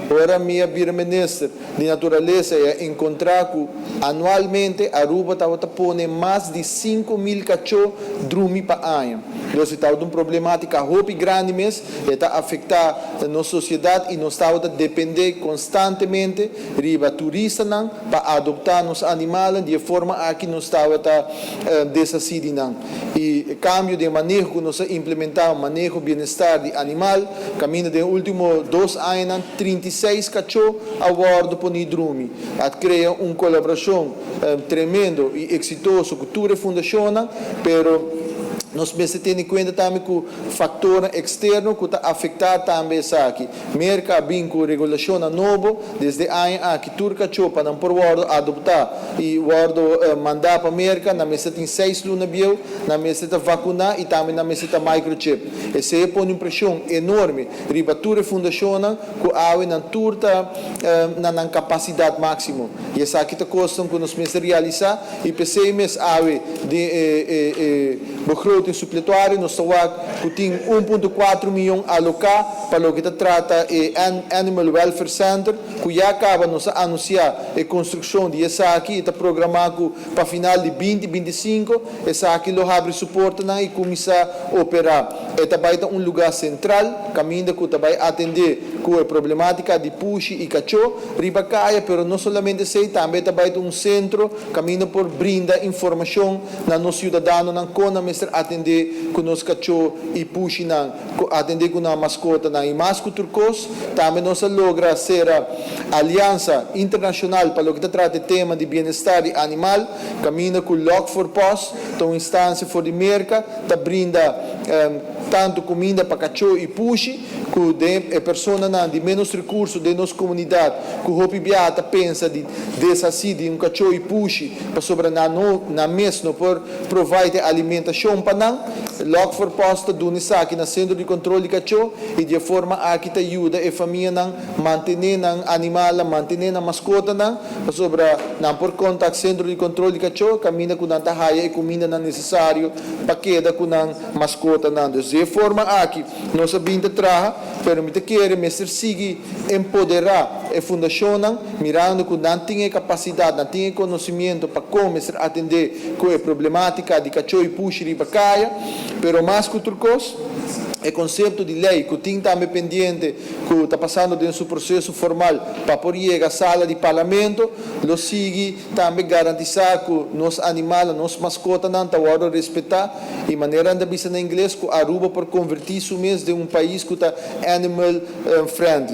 Agora, minha vice-ministra de natureza encontrar que anualmente Aruba estava pondo mais de 5.000 cachorros dormir para ano. Então, estava uma problemática muito grande mesmo, está afetar a nossa sociedade e nós estamos a depender constantemente de turistas para adotar os animais de forma que nós estamos a decidir. E cambio de manejo que nós implementamos, manejo bem-estar de animal, caminho de últimos 2 anos, 36 cachorros a bordo para dormir. Cria uma colaboração tremenda e exitosa que tudo funciona, pero nós precisamos ter em conta também que o fator externo que está afetando também isso aqui. Merca bem com regulação nova, desde ano que tudo cachorro para não por bordo adoptar e bordo mandar para a Merca, na mesa tem 6 lunas bio, na mesa tem vacunar e também na mesa tem microchip. Esse é põe uma pressão enorme, riba tudo funciona, que há na turta na capacidade máxima. E essa aqui está costando que nós precisamos realizar e pensei mesmo de begroting supletório, nós estamos tem 1,4 milhão alocar para o que trata Animal Welfare Center, que já acaba de anunciar a construção de essa aqui, está programado para final de 2025, essa aqui lo abre suporte e começar a operar. Esta vai ter um lugar central, caminho que vai atender com a problemática de push e cachorro, ribacaia, pero não somente sei, também vai ter um centro, caminho por brinda informação na nosso cidadão, na cona atender com os cachorros e push atender com a mascota e mais que turcos, também nós logra ser a aliança internacional para o que trata de tema de bem-estar animal, caminho com Lock for Post, então instância for de merca, tá brinda tanto comida para cachorro e push, que de pessoas de menos recursos de nossa comunidade, que o Hopibiata pensa de assim um cachorro e push para sobrar na mesa por provide alimentação para não, logo for posta do aqui na centro de controle de cachorro e de forma que te ajuda a família não manter não animal, manter na mascota não, para sobrar não por conta do centro de controle de cachorro, caminha com tanta raia e comida não necessário para queda com a mascota não. De forma aqui nós sabemos trabalhar, permite que mestre siga empoderar a fundação mirando que não tem capacidade, não tem conhecimento para como atender com a problemática de cachorro e puxa e bacaia, pero mais que outra coisa, o conceito de lei que tem também pendente, que está passando dentro do processo formal para poder chegar à sala de parlamento, lo sigue também garantizar que nos animais, nos mascotas não estão a respeitar e maneira de dizer em inglês que Aruba por convertir-se mesmo de um país que está animal friendly.